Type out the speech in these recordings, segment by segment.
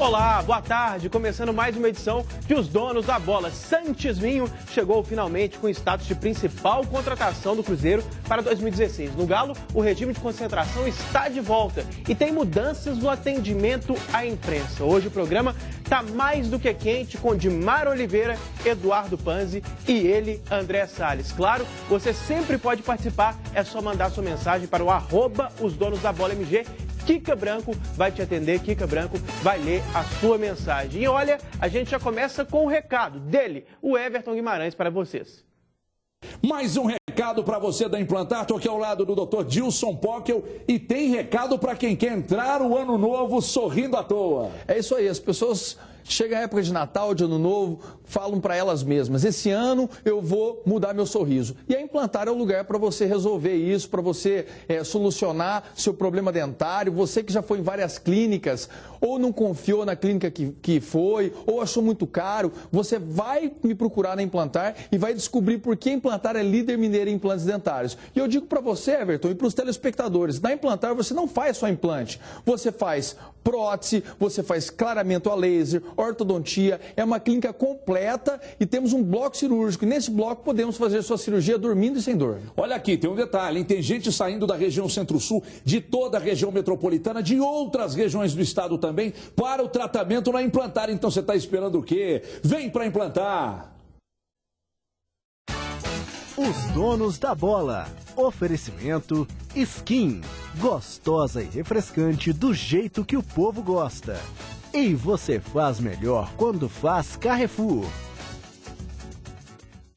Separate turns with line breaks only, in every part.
Olá, boa tarde. Começando mais uma edição de Os Donos da Bola. Santos Minho chegou finalmente com o status de principal contratação do Cruzeiro para 2016. No Galo, o regime de concentração está de volta e tem mudanças no atendimento à imprensa. Hoje o programa está mais do que quente com Dimar Oliveira, Eduardo Panzi e ele, André Salles. Claro, você sempre pode participar, é só mandar sua mensagem para o @OsDonosDaBolaMG. Kika Branco vai te atender, Kika Branco vai ler a sua mensagem. E olha, a gente já começa com o recado dele, o Everton Guimarães, para vocês.
Mais um recado para você da Implantar, estou aqui ao lado do Dr. Dilson Pockel e tem recado para quem quer entrar o ano novo sorrindo à toa.
É isso aí, as pessoas chegam a época de Natal, de Ano Novo, falam para elas mesmas, esse ano eu vou mudar meu sorriso. E a Implantar é o lugar para você resolver isso, para você solucionar seu problema dentário, você que já foi em várias clínicas, ou não confiou na clínica que foi, ou achou muito caro, você vai me procurar na Implantar e vai descobrir por que a Implantar é líder mineira em implantes dentários. E eu digo para você, Everton, e para os telespectadores, na Implantar você não faz só implante, você faz prótese, você faz clareamento a laser, ortodontia, é uma clínica completa e temos um bloco cirúrgico. E nesse bloco podemos fazer sua cirurgia dormindo e sem dor.
Olha aqui, tem um detalhe, hein? Tem gente saindo da região Centro-Sul, de toda a região metropolitana, de outras regiões do estado também, para o tratamento na Implantar. Então você está esperando o quê? Vem para Implantar!
Os Donos da Bola. Oferecimento Skin. Gostosa e refrescante do jeito que o povo gosta. E você faz melhor quando faz Carrefour.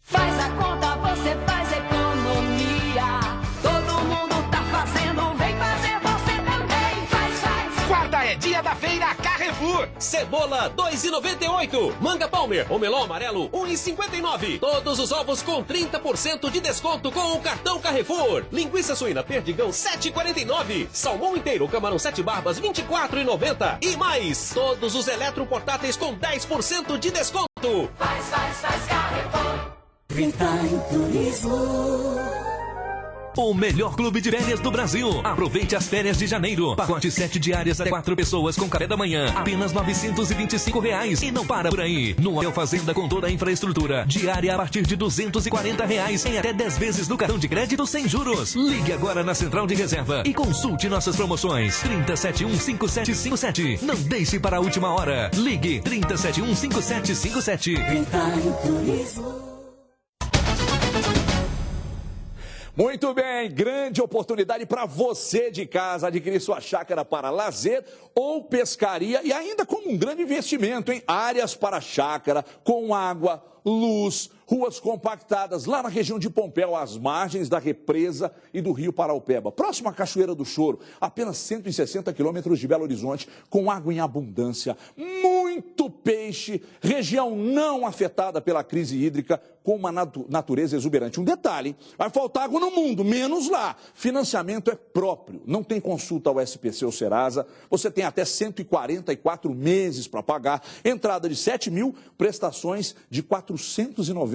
Faz a conta, você faz economia. Todo mundo tá fazendo, vem fazer você também. Faz.
Quarta é dia da feira Carrefour. Cebola 2,98. Manga Palmer ou melão amarelo 1,59. Todos os ovos com 30% de desconto com o cartão Carrefour. Linguiça suína perdigão 7,49. Salmão inteiro camarão 7 barbas 24,90. E mais, todos os eletroportáteis com 10% de desconto.
Faz Carrefour. Ventana Turismo.
O melhor clube de férias do Brasil. Aproveite as férias de janeiro. Pacote 7 diárias até 4 pessoas com café da manhã. Apenas R$ 925. E não para por aí. No Hotel Fazenda com toda a infraestrutura. Diária a partir de R$ 240 em até 10 vezes no cartão de crédito sem juros. Ligue agora na Central de Reserva e consulte nossas promoções. 30715757. Não deixe para a última hora. Ligue 30715757.
Ventana Turismo.
Muito bem, grande oportunidade para você de casa adquirir sua chácara para lazer ou pescaria e ainda como um grande investimento, em áreas para chácara, com água, luz, ruas compactadas, lá na região de Pompéu, às margens da represa e do rio Paraupeba. Próximo à Cachoeira do Choro, apenas 160 quilômetros de Belo Horizonte, com água em abundância, muito peixe, região não afetada pela crise hídrica, com uma natureza exuberante. Um detalhe, vai faltar água no mundo, menos lá. Financiamento é próprio, não tem consulta ao SPC ou Serasa, você tem até 144 meses para pagar, entrada de 7 mil, prestações de R$ 499.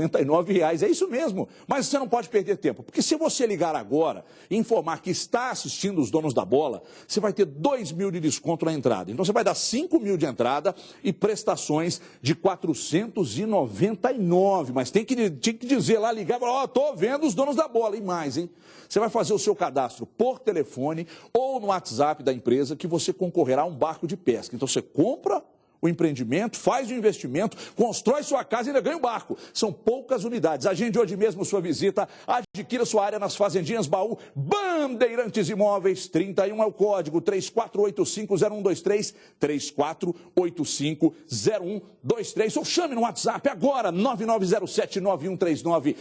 É isso mesmo, mas você não pode perder tempo, porque se você ligar agora e informar que está assistindo Os Donos da Bola, você vai ter 2 mil de desconto na entrada. Então você vai dar 5 mil de entrada e prestações de 499, mas tinha que dizer lá, ligar, tô vendo Os Donos da Bola, e mais, hein? Você vai fazer o seu cadastro por telefone ou no WhatsApp da empresa que você concorrerá a um barco de pesca. Então você compra o empreendimento, faz o investimento, constrói sua casa e ainda ganha o barco. São poucas unidades. Agende hoje mesmo sua visita, adquira sua área nas Fazendinhas Baú, Bandeirantes Imóveis, 31 é o código, 34850123, 34850123, ou chame no WhatsApp agora, 9907-9139,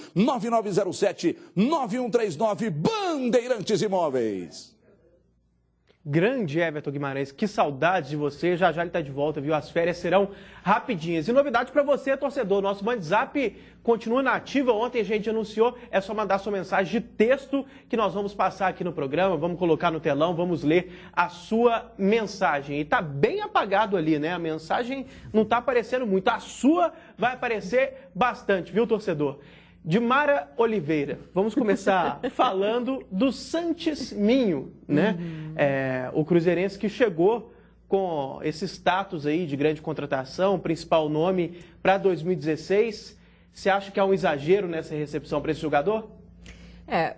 9907-9139, Bandeirantes Imóveis.
Grande Everton Guimarães, que saudades de você, já já ele está de volta, viu? As férias serão rapidinhas. E novidade para você, torcedor, nosso WhatsApp continua na ativa, ontem a gente anunciou, é só mandar sua mensagem de texto que nós vamos passar aqui no programa, vamos colocar no telão, vamos ler a sua mensagem. E tá bem apagado ali, né? A mensagem não tá aparecendo muito, a sua vai aparecer bastante, viu, torcedor? Dimara Oliveira, vamos começar falando do Santos Minho, né? O cruzeirense que chegou com esse status aí de grande contratação, principal nome para 2016. Você acha que há um exagero nessa recepção para esse jogador?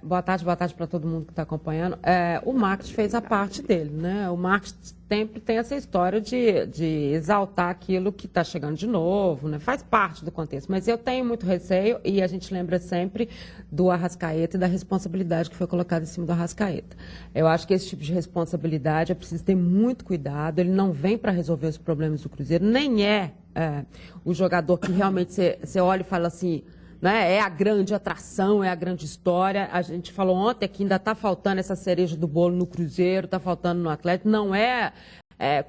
Boa tarde para todo mundo que está acompanhando. O marketing fez a parte dele, né? O marketing sempre tem essa história de exaltar aquilo que está chegando de novo, né? Faz parte do contexto. Mas eu tenho muito receio, e a gente lembra sempre do Arrascaeta e da responsabilidade que foi colocada em cima do Arrascaeta. Eu acho que esse tipo de responsabilidade é preciso ter muito cuidado. Ele não vem para resolver os problemas do Cruzeiro, nem o jogador que realmente você olha e fala assim, né, é a grande atração, é a grande história. A gente falou ontem que ainda está faltando essa cereja do bolo no Cruzeiro, está faltando no Atlético, não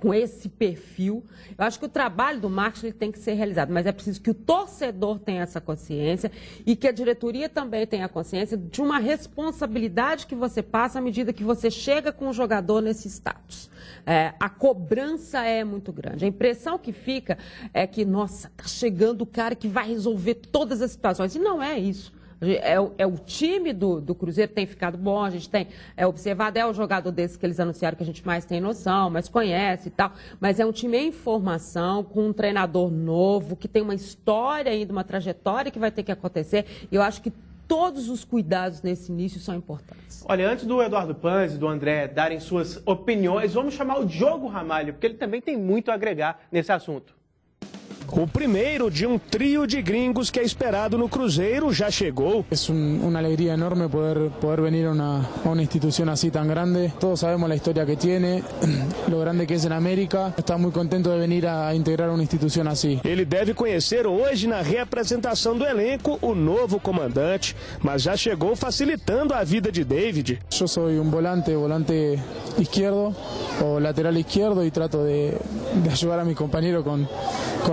com esse perfil. Eu acho que o trabalho do marketing ele tem que ser realizado, mas é preciso que o torcedor tenha essa consciência e que a diretoria também tenha a consciência de uma responsabilidade que você passa à medida que você chega com o jogador nesse status. A cobrança é muito grande. A impressão que fica é que, nossa, está chegando o cara que vai resolver todas as situações. E não é isso. O time do Cruzeiro tem ficado bom, a gente tem observado, o jogador desses que eles anunciaram que a gente mais tem noção, mais conhece e tal, mas é um time em formação, com um treinador novo, que tem uma história ainda, uma trajetória que vai ter que acontecer, e eu acho que todos os cuidados nesse início são importantes.
Olha, antes do Eduardo Panzi e do André darem suas opiniões, vamos chamar o Diogo Ramalho, porque ele também tem muito a agregar nesse assunto.
O primeiro de um trio de gringos que é esperado no Cruzeiro já chegou.
É uma alegria enorme poder venir a uma instituição assim tão grande. Todos sabemos a história que tem, o grande que é na América. Está muito contente de venir a integrar uma instituição assim.
Ele deve conhecer hoje na reapresentação do elenco o novo comandante, mas já chegou facilitando a vida de David.
Eu sou volante esquerdo ou lateral esquerdo e trato de ajudar a meu companheiro com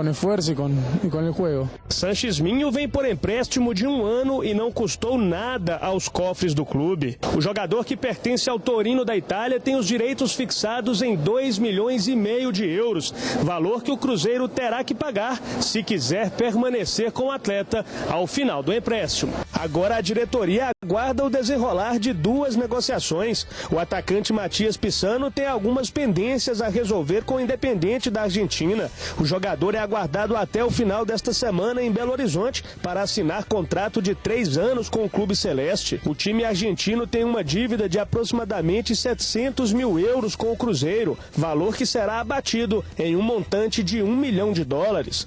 esforço e com o jogo.
Sanches Minho vem por empréstimo de 1 ano e não custou nada aos cofres do clube. O jogador, que pertence ao Torino da Itália, tem os direitos fixados em 2,5 milhões de euros, valor que o Cruzeiro terá que pagar se quiser permanecer com o atleta ao final do empréstimo. Agora a diretoria aguarda o desenrolar de 2 negociações. O atacante Matias Pissano tem algumas pendências a resolver com o Independiente da Argentina. O jogador é aguardado até o final desta semana em Belo Horizonte para assinar contrato de 3 anos com o Clube Celeste. O time argentino tem uma dívida de aproximadamente 700 mil euros com o Cruzeiro, valor que será abatido em um montante de $1 milhão.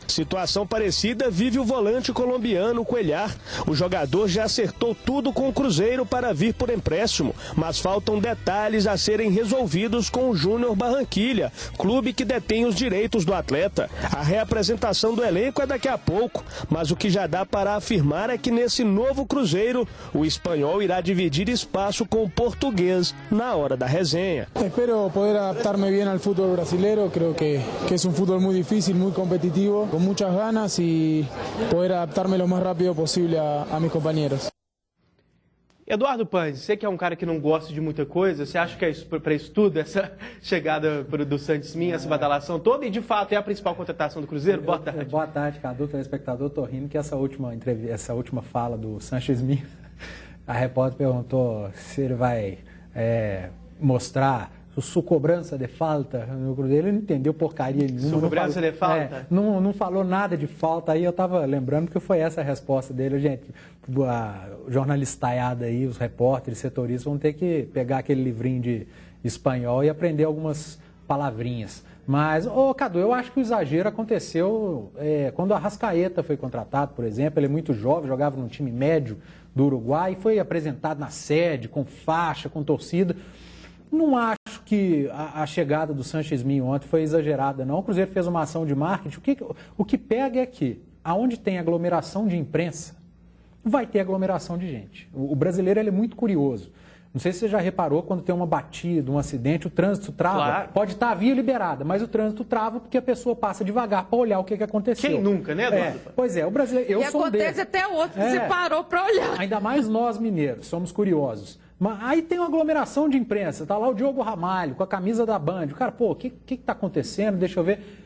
Situação parecida vive o volante colombiano Cuellar. O jogador já acertou tudo com o Cruzeiro para vir por empréstimo, mas faltam detalhes a serem resolvidos com o Júnior Barranquilla, clube que detém os direitos do atleta. A reapresentação do elenco é daqui a pouco, mas o que já dá para afirmar é que nesse novo Cruzeiro, o espanhol irá dividir espaço com o português na hora da resenha.
Espero poder adaptar-me bem ao futebol brasileiro. Creo que é um futebol muito difícil, muito competitivo, com muitas ganas e poder adaptar-me o mais rápido possível a meus companheiros.
Eduardo Panzi, você que é um cara que não gosta de muita coisa, você acha que é para isso tudo, essa chegada do Sanches Minho, essa badalação toda, e de fato é a principal contratação do Cruzeiro? Boa tarde.
Boa tarde, Cadu, telespectador. Estou rindo que essa última fala do Sanches Minho, a repórter perguntou se ele vai mostrar sua cobrança de falta no Cruzeiro. Ele não entendeu porcaria nenhuma.
Sua cobrança de falta?
Não falou nada de falta. Aí eu estava lembrando que foi essa a resposta dele. Gente, a jornalistaiada aí, os repórteres, setoristas vão ter que pegar aquele livrinho de espanhol e aprender algumas palavrinhas. Mas, Cadu, eu acho que o exagero aconteceu quando o Arrascaeta foi contratado, por exemplo. Ele é muito jovem, jogava num time médio do Uruguai e foi apresentado na sede, com faixa, com torcida. Não acho que a chegada do Sanches Minho ontem foi exagerada, não. O Cruzeiro fez uma ação de marketing. O que pega é que, aonde tem aglomeração de imprensa, vai ter aglomeração de gente. O brasileiro ele é muito curioso. Não sei se você já reparou, quando tem uma batida, um acidente, o trânsito trava. Claro. Pode estar a via liberada, mas o trânsito trava porque a pessoa passa devagar para olhar o que aconteceu.
Quem nunca, né, Eduardo?
Pois é, o brasileiro...
E acontece até outro que você parou para olhar.
Ainda mais nós mineiros, somos curiosos. Mas aí tem uma aglomeração de imprensa, tá lá o Diogo Ramalho com a camisa da Band. O cara, o que está acontecendo? Deixa eu ver.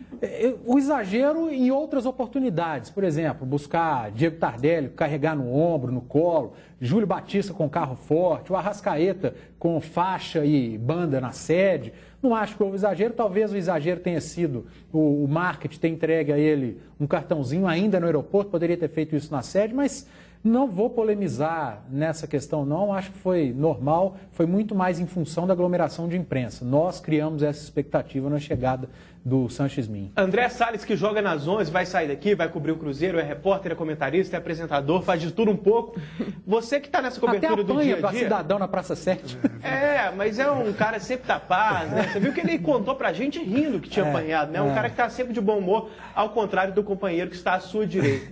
O exagero em outras oportunidades, por exemplo, buscar Diego Tardelli, carregar no ombro, no colo, Júlio Batista com carro forte, o Arrascaeta com faixa e banda na sede. Não acho que houve exagero, talvez o exagero tenha sido o marketing ter entregue a ele um cartãozinho ainda no aeroporto, poderia ter feito isso na sede, mas não vou polemizar nessa questão não, acho que foi normal, foi muito mais em função da aglomeração de imprensa. Nós criamos essa expectativa na chegada do Sanches Min.
André Salles, que joga nas 11, vai sair daqui, vai cobrir o Cruzeiro, é repórter, é comentarista, é apresentador, faz de tudo um pouco. Você que está nessa cobertura do dia a dia...
Até cidadão na Praça 7.
Mas é um cara sempre da paz, né? Você viu que ele contou pra gente rindo que tinha apanhado, né? Um cara que está sempre de bom humor, ao contrário do companheiro que está à sua direita.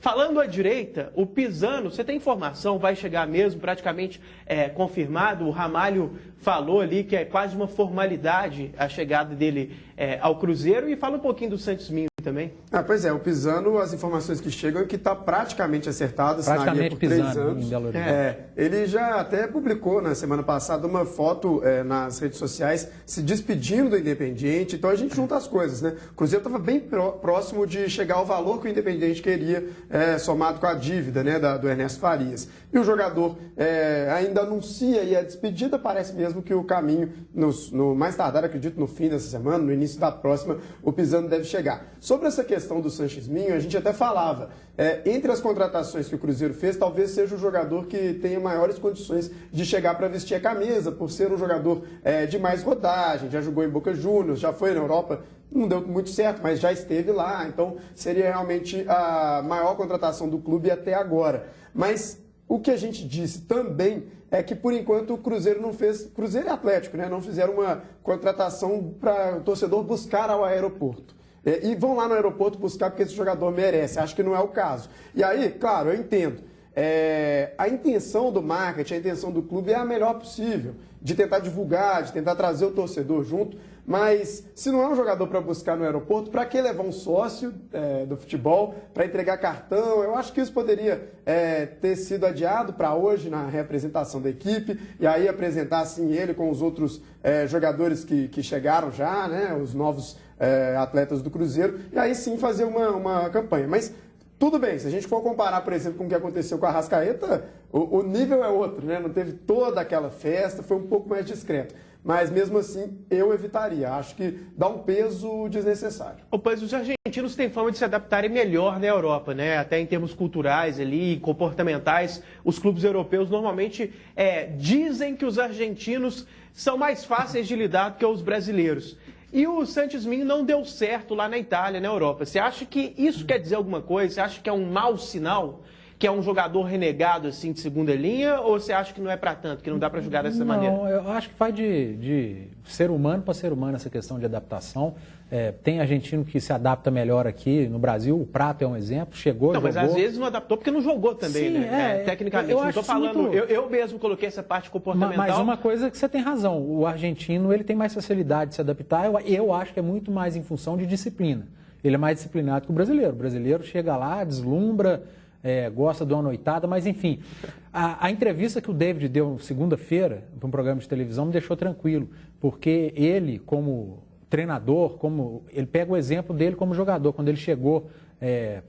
Falando à direita, o Pisano, você tem informação, vai chegar mesmo, praticamente confirmado. O Ramalho falou ali que é quase uma formalidade a chegada dele ao Cruzeiro. E fala um pouquinho do Santos Minho também.
Pois é, o Pisano, as informações que chegam é que está praticamente acertado,
praticamente
por 3
Pisano,
anos.
Em Belo Horizonte.
Ele já até publicou na semana passada uma foto nas redes sociais se despedindo do Independiente, então a gente junta as coisas, né? O Cruzeiro estava bem próximo de chegar ao valor que o Independiente queria, somado com a dívida, né, do Ernesto Farias. E o jogador ainda anuncia aí a despedida, parece mesmo que o caminho, no mais tardar, acredito, no fim dessa semana, no início da próxima, o Pisano deve chegar. Sobre essa questão do Sanches Minho, a gente até falava, entre as contratações que o Cruzeiro fez, talvez seja o jogador que tenha maiores condições de chegar para vestir a camisa, por ser um jogador de mais rodagem, já jogou em Boca Juniors, já foi na Europa, não deu muito certo, mas já esteve lá, então seria realmente a maior contratação do clube até agora. Mas o que a gente disse também é que, por enquanto, o Cruzeiro não fez... Cruzeiro e Atlético, né? Não fizeram uma contratação para o torcedor buscar ao aeroporto. E vão lá no aeroporto buscar porque esse jogador merece. Acho que não é o caso. E aí, claro, eu entendo. A intenção do marketing, a intenção do clube é a melhor possível, de tentar divulgar, de tentar trazer o torcedor junto. Mas se não é um jogador para buscar no aeroporto, para que levar um sócio do futebol para entregar cartão? Eu acho que isso poderia ter sido adiado para hoje na reapresentação da equipe e aí apresentar assim ele com os outros jogadores que chegaram já, né, os novos atletas do Cruzeiro, e aí sim fazer uma campanha. Mas tudo bem, se a gente for comparar, por exemplo, com o que aconteceu com a Arrascaeta, o nível é outro, né? Não teve toda aquela festa, foi um pouco mais discreto. Mas mesmo assim, eu evitaria. Acho que dá um peso desnecessário.
Pois os argentinos têm fama de se adaptarem melhor na Europa, né? Até em termos culturais ali, comportamentais. Os clubes europeus normalmente dizem que os argentinos são mais fáceis de lidar do que os brasileiros. E o Sanches Minho não deu certo lá na Itália, na Europa. Você acha que isso quer dizer alguma coisa? Você acha que é um mau sinal? Que é um jogador renegado assim de segunda linha? Ou você acha que não é para tanto, que não dá para jogar dessa maneira?
Não, eu acho que vai de ser humano para ser humano essa questão de adaptação. Tem argentino que se adapta melhor aqui no Brasil, o Prato é um exemplo, chegou,
não,
jogou.
Mas às vezes não adaptou porque não jogou também,
sim,
né? Tecnicamente, eu não estou falando...
Muito...
Eu mesmo coloquei essa parte comportamental.
Mas uma coisa que você tem razão, o argentino ele tem mais facilidade de se adaptar, eu acho que é muito mais em função de disciplina. Ele é mais disciplinado que o brasileiro. O brasileiro chega lá, deslumbra... gosta de uma noitada, mas enfim, a entrevista que o David deu segunda-feira para um programa de televisão me deixou tranquilo, porque ele, como treinador, ele pega o exemplo dele como jogador, quando ele chegou,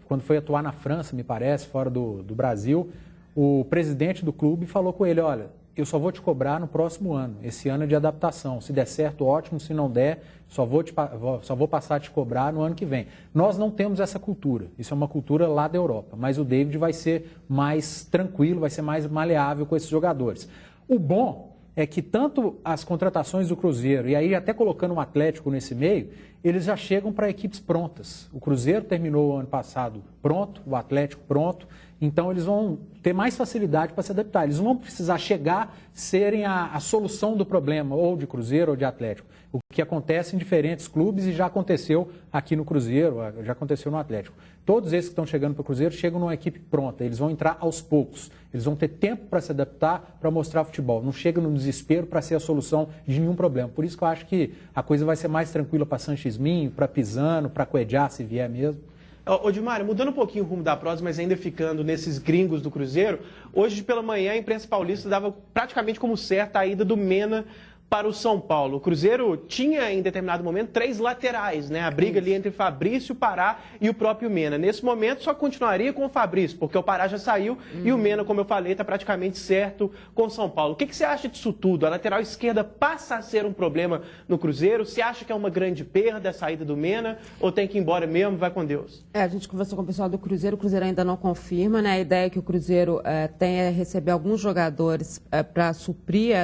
quando foi atuar na França, me parece, fora do Brasil, o presidente do clube falou com ele, olha, eu só vou te cobrar no próximo ano, esse ano é de adaptação, se der certo, ótimo, se não der, só vou passar a te cobrar no ano que vem. Nós não temos essa cultura, isso é uma cultura lá da Europa, mas o David vai ser mais tranquilo, vai ser mais maleável com esses jogadores. O bom é que tanto as contratações do Cruzeiro, e aí até colocando um Atlético nesse meio, eles já chegam para equipes prontas. O Cruzeiro terminou o ano passado pronto, o Atlético pronto, então eles vão ter mais facilidade para se adaptar. Eles não vão precisar chegar, serem a solução do problema, ou de Cruzeiro ou de Atlético. O que acontece em diferentes clubes e já aconteceu aqui no Cruzeiro, já aconteceu no Atlético. Todos esses que estão chegando para o Cruzeiro chegam numa equipe pronta, eles vão entrar aos poucos. Eles vão ter tempo para se adaptar, para mostrar futebol. Não chega no desespero para ser a solução de nenhum problema. Por isso que eu acho que a coisa vai ser mais tranquila para Sanches Minho, para Pisano, para Cuejá, se vier mesmo.
Ô, Dimário, mudando um pouquinho o rumo da prosa, mas ainda ficando nesses gringos do Cruzeiro, hoje pela manhã a imprensa paulista dava praticamente como certa a ida do Mena para o São Paulo. O Cruzeiro tinha, em determinado momento, 3 laterais, né? A briga ali entre Fabrício, Pará e o próprio Mena. Nesse momento, só continuaria com o Fabrício, porque o Pará já saiu e o Mena, como eu falei, está praticamente certo com o São Paulo. O que você acha disso tudo? A lateral esquerda passa a ser um problema no Cruzeiro? Você acha que é uma grande perda a saída do Mena ou tem que ir embora mesmo? Vai com Deus.
A gente conversou com o pessoal do Cruzeiro, o Cruzeiro ainda não confirma, né? A ideia é que o Cruzeiro tem é receber alguns jogadores para suprir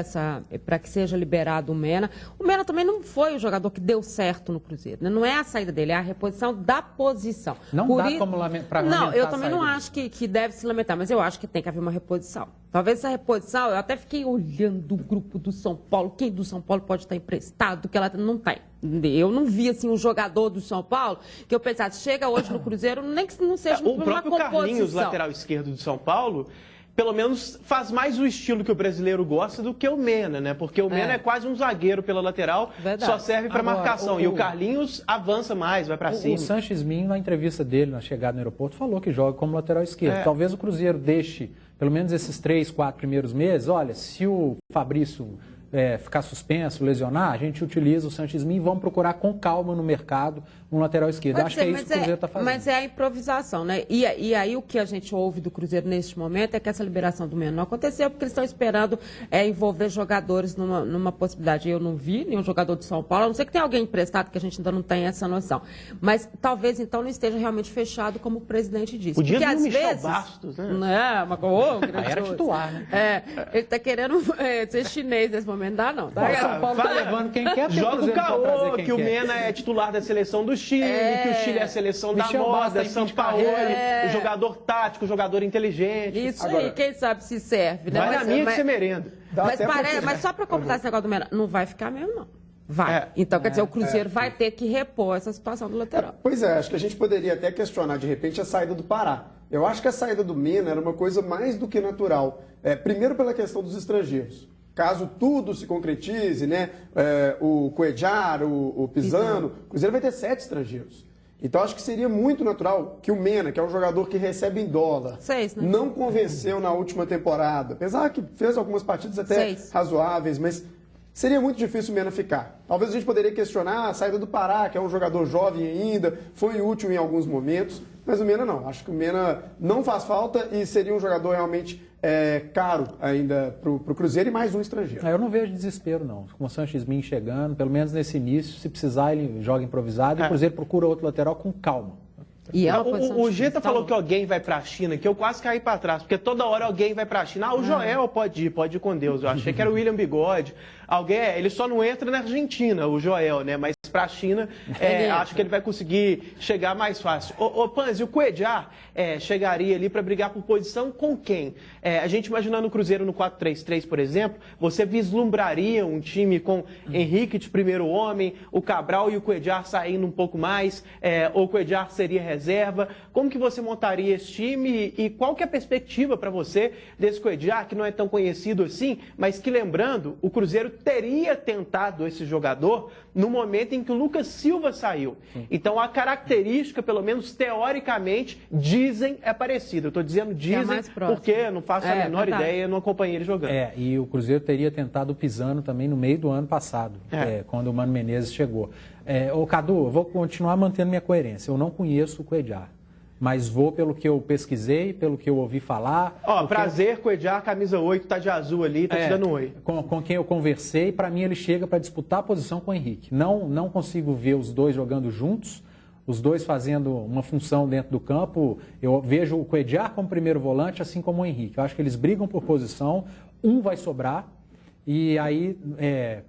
para que seja liberado o Mena. O Mena também não foi o jogador que deu certo no Cruzeiro, né? Não é a saída dele, é a reposição da posição.
Não dá como lamentar.
Não, eu também não acho que deve se lamentar, mas eu acho que tem que haver uma reposição. Talvez essa reposição, eu até fiquei olhando o grupo do São Paulo, quem do São Paulo pode estar emprestado, que ela não tem. Eu não vi assim um jogador do São Paulo que eu pensasse, chega hoje no Cruzeiro, nem que não seja uma composição.
O próprio Carlinhos, lateral esquerdo do São Paulo, pelo menos faz mais o estilo que o brasileiro gosta do que o Mena, né? Porque o Mena é quase um zagueiro pela lateral, só serve para marcação. E o Carlinhos avança mais, vai para cima.
O Sanches Minho, na entrevista dele, na chegada no aeroporto, falou que joga como lateral esquerdo. Talvez o Cruzeiro deixe, pelo menos esses 3, 4 primeiros meses, olha, se o Fabrício ficar suspenso, lesionar, a gente utiliza o Sanches Minho e vamos procurar com calma no mercado um lateral esquerdo. Acho que é isso que o Cruzeiro está fazendo.
Mas é a improvisação, né? E aí o que a gente ouve do Cruzeiro neste momento é que essa liberação do Mena não aconteceu porque eles estão esperando envolver jogadores numa possibilidade. Eu não vi nenhum jogador de São Paulo, a não ser que tenha alguém emprestado, que a gente ainda não tem essa noção. Mas talvez então não esteja realmente fechado, como o presidente disse.
Podia
porque
vir
às
o Michel
vezes,
Bastos, né?
Era titular, né?
Ele está querendo ser chinês nesse momento, não dá não. Tá?
São Paulo está levando quem quer.
Joga o caô, que o Mena é titular da seleção do Chile, que o Chile é a seleção
Michel
da moda,
Bastos,
Sampaoli, o jogador tático, o jogador inteligente.
Isso aí, quem sabe se serve, né?
Vai na minha que você merenda.
Mas só para completar esse negócio do Mena, não vai ficar mesmo, não. Vai. Então, quer dizer, o Cruzeiro vai ter que repor essa situação do lateral.
Pois é, acho que a gente poderia até questionar, de repente, a saída do Pará. Eu acho que a saída do Mena era uma coisa mais do que natural. Primeiro pela questão dos estrangeiros. Caso tudo se concretize, né? O Cuéllar, o Pisano, o Cruzeiro vai ter 7 estrangeiros. Então, acho que seria muito natural que o Mena, que é um jogador que recebe em dólar,
6, né?
não convenceu na última temporada. Apesar que fez algumas partidas até
6
razoáveis, mas seria muito difícil o Mena ficar. Talvez a gente poderia questionar a saída do Pará, que é um jogador jovem ainda, foi útil em alguns momentos, mas o Mena não. Acho que o Mena não faz falta e seria um jogador realmente caro ainda para o Cruzeiro e mais um estrangeiro.
Eu não vejo desespero, não. Com o Sanches Minho chegando, pelo menos nesse início, se precisar ele joga improvisado e o Cruzeiro procura outro lateral com calma.
E
o Geta falou que alguém vai para a China, que eu quase caí para trás, porque toda hora alguém vai para a China. O Joel pode ir com Deus. Eu achei que era o William Bigode. Ele só não entra na Argentina, o Joel, né? Mas para a China, acho que ele vai conseguir chegar mais fácil. Panzi, o Cuéllar chegaria ali para brigar por posição com quem? A gente imaginando o Cruzeiro no 4-3-3, por exemplo, você vislumbraria um time com Henrique de primeiro homem, o Cabral e o Cuéllar saindo um pouco mais, ou o Cuéllar seria reserva? Como que você montaria esse time e qual que é a perspectiva para você desse Cuéllar, que não é tão conhecido assim, mas que, lembrando, o Cruzeiro teria tentado esse jogador no momento em que o Lucas Silva saiu. Então, a característica, pelo menos teoricamente, dizem é parecida. Eu estou dizendo dizem porque eu não faço a menor ideia, não acompanhei ele jogando.
E o Cruzeiro teria tentado o Pisano também no meio do ano passado, quando o Mano Menezes chegou. Cadu, eu vou continuar mantendo minha coerência. Eu não conheço o Cuéllar, mas vou pelo que eu pesquisei, pelo que eu ouvi falar.
Prazer, Cuéllar, camisa 8, tá de azul ali, tá te dando um oi.
Com quem eu conversei, para mim ele chega para disputar a posição com o Henrique. Não consigo ver os dois jogando juntos, os dois fazendo uma função dentro do campo. Eu vejo o Cuéllar como primeiro volante, assim como o Henrique. Eu acho que eles brigam por posição, um vai sobrar. E aí,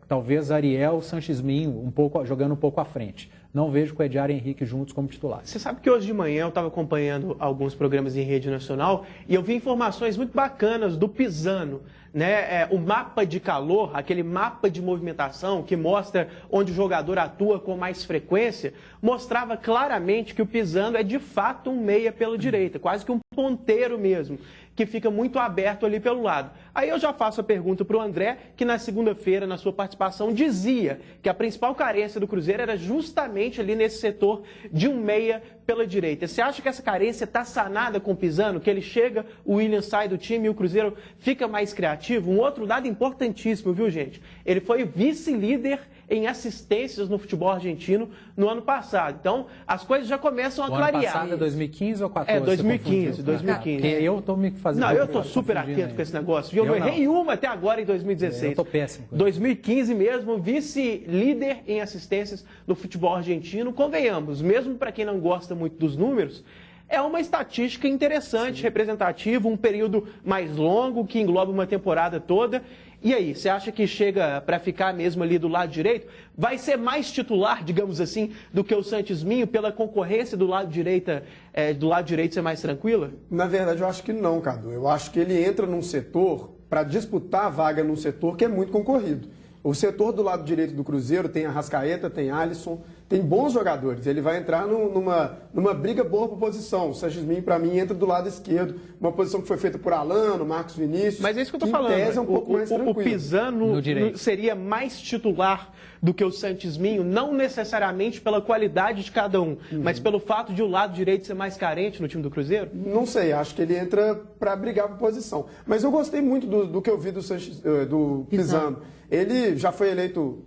talvez Ariel, Sanches Minho, jogando um pouco à frente. Não vejo Cuéllar e Henrique juntos como titulares.
Você sabe que hoje de manhã eu estava acompanhando alguns programas em rede nacional e eu vi informações muito bacanas do Pisano, né? O mapa de calor, aquele mapa de movimentação que mostra onde o jogador atua com mais frequência, mostrava claramente que o Pisano é de fato um meia pela direita, quase que um ponteiro mesmo, que fica muito aberto ali pelo lado. Aí eu já faço a pergunta para o André, que na segunda-feira, na sua participação, dizia que a principal carência do Cruzeiro era justamente ali nesse setor de um meia pela direita. Você acha que essa carência está sanada com o Pisano, que ele chega, o William sai do time e o Cruzeiro fica mais criativo? representativo, um outro dado importantíssimo, viu, gente? Ele foi vice-líder em assistências no futebol argentino no ano passado. Então, as coisas já começam a clarear.
O ano passado é 2015 ou 14?
É, 2015, 2015.
Eu tô me fazendo...
Não, eu tô super atento com esse negócio, viu? Eu não errei uma até agora em 2016.
Eu tô péssimo.
2015 mesmo, vice-líder em assistências no futebol argentino. Convenhamos, mesmo para quem não gosta muito dos números, é uma estatística interessante, representativa, um período mais longo, que engloba uma temporada toda. E aí, você acha que chega para ficar mesmo ali do lado direito? Vai ser mais titular, digamos assim, do que o Santos Minho, pela concorrência do lado direito ser mais tranquila?
Na verdade, eu acho que não, Cadu. Eu acho que ele entra num setor, para disputar a vaga num setor que é muito concorrido. O setor do lado direito do Cruzeiro tem Arrascaeta, tem Alisson, tem bons jogadores. Ele vai entrar numa briga boa por posição. O Sanches Minho, para mim, entra do lado esquerdo. Uma posição que foi feita por Alano, Marcos Vinícius.
Mas é isso que eu estou falando.
Em tese, é um pouco mais tranquilo.
O Pisano seria mais titular do que o Sanches Minho, não necessariamente pela qualidade de cada um, mas pelo fato de o lado direito ser mais carente no time do Cruzeiro?
Não sei, acho que ele entra para brigar por posição. Mas eu gostei muito do que eu vi do Pisano. Ele já foi eleito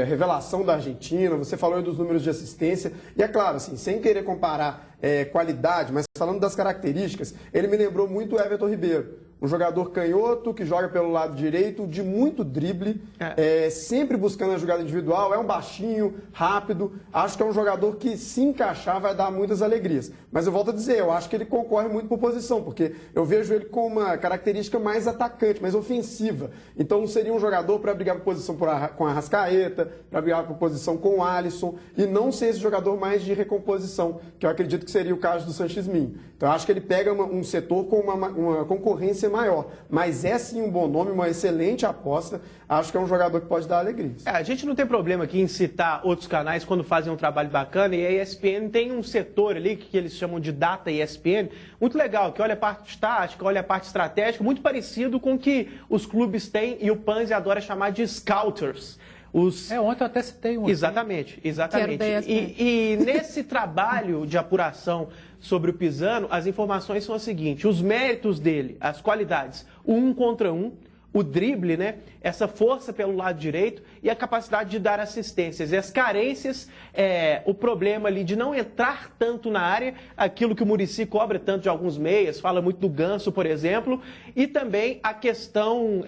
revelação da Argentina, você falou aí dos números de assistência, e é claro, assim, sem querer comparar qualidade, mas falando das características, ele me lembrou muito o Everton Ribeiro. Um jogador canhoto, que joga pelo lado direito, de muito drible, sempre buscando a jogada individual, é um baixinho, rápido. Acho que é um jogador que, se encaixar, vai dar muitas alegrias. Mas eu volto a dizer, eu acho que ele concorre muito por posição, porque eu vejo ele com uma característica mais atacante, mais ofensiva. Então não seria um jogador para brigar por posição com a Arrascaeta, para brigar por posição com o Alisson, e não ser esse jogador mais de recomposição, que eu acredito que seria o caso do Sanches Minho. Então eu acho que ele pega um setor com uma concorrência maior, mas é sim um bom nome, uma excelente aposta. Acho que é um jogador que pode dar alegria.
A gente não tem problema aqui em citar outros canais quando fazem um trabalho bacana, e a ESPN tem um setor ali que eles chamam de Data ESPN, muito legal, que olha a parte tática, olha a parte estratégica, muito parecido com o que os clubes têm e o Panzi adora chamar de scouters.
Ontem eu até citei um.
Exatamente. E nesse trabalho de apuração sobre o Pisano, as informações são as seguintes: os méritos dele, as qualidades, o 1 contra 1, o drible, né? Essa força pelo lado direito e a capacidade de dar assistências. E as carências, o problema ali de não entrar tanto na área, aquilo que o Muricy cobra tanto de alguns meias, fala muito do Ganso, por exemplo, e também a questão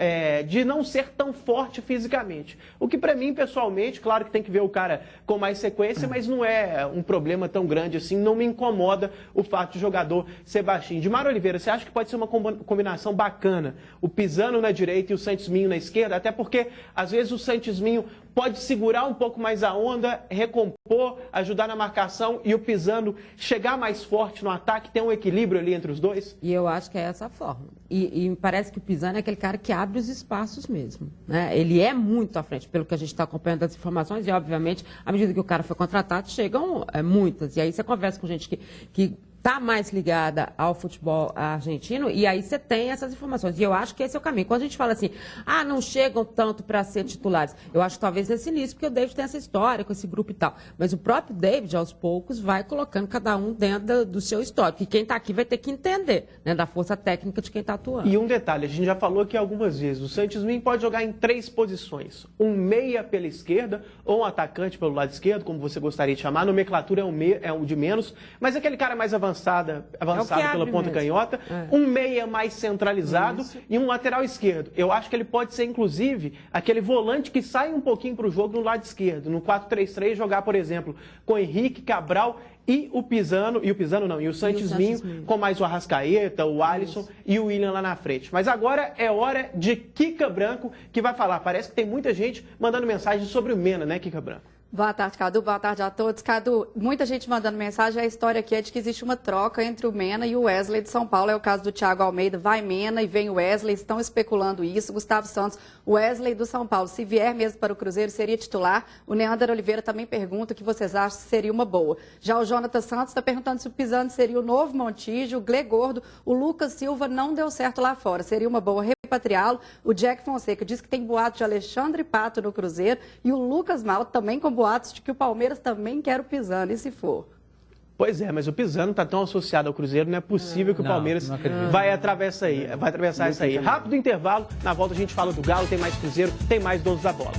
de não ser tão forte fisicamente. O que para mim, pessoalmente, claro que tem que ver o cara com mais sequência, mas não é um problema tão grande assim, não me incomoda o fato de o jogador ser baixinho. Dimar Oliveira, você acha que pode ser uma combinação bacana? O Pisano na direita e o Santos Minho na esquerda, até porque às vezes o Santos Minho pode segurar um pouco mais a onda, recompor, ajudar na marcação e o Pisano chegar mais forte no ataque, ter um equilíbrio ali entre os dois?
E eu acho que é essa a forma. E me parece que o Pisano é aquele cara que abre os espaços mesmo, né? Ele é muito à frente, pelo que a gente está acompanhando das informações, e obviamente, à medida que o cara foi contratado, chegam muitas. E aí você conversa com gente que está mais ligada ao futebol argentino, e aí você tem essas informações. E eu acho que esse é o caminho. Quando a gente fala assim, não chegam tanto para ser titulares, eu acho que talvez nesse início, porque o David tem essa história com esse grupo e tal. Mas o próprio David, aos poucos, vai colocando cada um dentro do seu histórico. E quem está aqui vai ter que entender, né, da força técnica de quem está atuando.
E um detalhe, a gente já falou aqui algumas vezes, o Santos Minho pode jogar em 3 posições. Um meia pela esquerda, ou um atacante pelo lado esquerdo, como você gostaria de chamar. A nomenclatura é um de menos, mas aquele cara mais avançado pela ponta canhota, um meia mais centralizado e um lateral esquerdo. Eu acho que ele pode ser, inclusive, aquele volante que sai um pouquinho para o jogo no lado esquerdo. No 4-3-3, jogar, por exemplo, com Henrique, Cabral e o Santos Minho, com mais o Arrascaeta, o Alisson e o William lá na frente. Mas agora é hora de Kika Branco, que vai falar. Parece que tem muita gente mandando mensagem sobre o Mena, né, Kika Branco?
Boa tarde, Cadu. Boa tarde a todos. Cadu, muita gente mandando mensagem. A história aqui é de que existe uma troca entre o Mena e o Wesley de São Paulo. É o caso do Thiago Almeida. Vai Mena e vem o Wesley. Estão especulando isso. Gustavo Santos, Wesley do São Paulo. Se vier mesmo para o Cruzeiro, seria titular. O Neander Oliveira também pergunta o que vocês acham que seria uma boa. Já o Jonathan Santos está perguntando se o Pisano seria o novo Montijo, o Glê Gordo. O Lucas Silva não deu certo lá fora. Seria uma boa repatriá-lo. O Jack Fonseca diz que tem boatos de Alexandre Pato no Cruzeiro. E o Lucas Malta também com boatos de que o Palmeiras também quer o Pisano, e se for?
Pois é, mas o Pisano está tão associado ao Cruzeiro, não é possível que o Palmeiras vai atravessar isso aí. Rápido intervalo, na volta a gente fala do Galo, tem mais Cruzeiro, tem mais donos da bola.